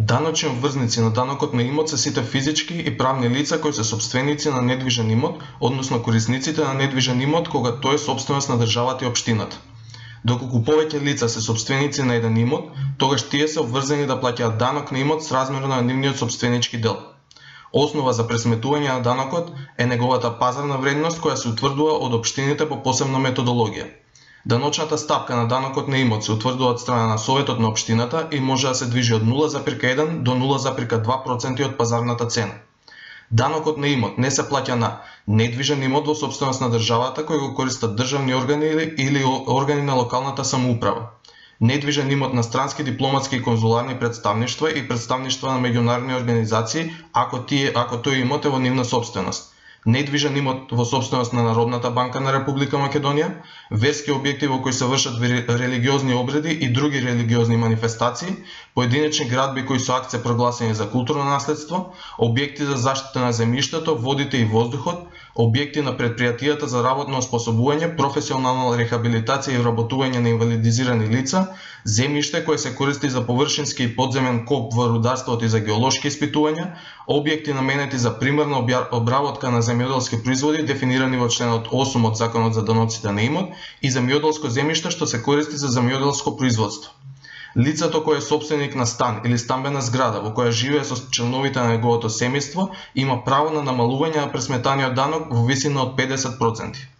Даночни обврзници на данокот на имот се сите физички и правни лица кои се сопственици на недвижен имот, односно корисниците на недвижен имот кога тој е сопственост на државата и општината. Доколку повеќе лица се сопственици на еден имот, тогаш тие се обврзани да плаќаат данок на имот сразмерно на нивниот сопственички дел. Основа за пресметување на данокот е неговата пазарна вредност која се утврдува од општините по посебна методологија. Даночната стапка на данокот на имот се утврдува од страна на Советот на општината и може да се движи од 0,1 до 0,2% од пазарната цена. Данокот на имот не се плаќа на недвижен имот во сопственост на државата кој го користат државни органи или органи на локалната самоуправа. Недвижен имот на странски дипломатски и конзуларни представништва и представништва на меѓународни организации ако тој имот е во нивна сопственост. Недвижен имот во сопственост на Народната банка на Република Македонија, верски објекти во кои се вршат религиозни обреди и други религиозни манифестации, поединечни градби кои со акт се прогласени за културно наследство, објекти за заштита на земјиштето, водите и воздухот, објекти на претпријатијата за работно оспособување, професионална рехабилитација и вработување на инвалидизирани лица, земјиште кое се користи за површински и подземен коп во рударството и за геолошки испитувања, објекти наменети за примерна обработка на земјоделски производи дефинирани во членот 8 од Законот за даноците на имот и земјоделско земјиште што се користи за земјоделско производство. Лицето кое е сопственик на стан или стамбена зграда во која живее со членовите на неговото семејство има право на намалување на пресметаниот данок во висина од 50%.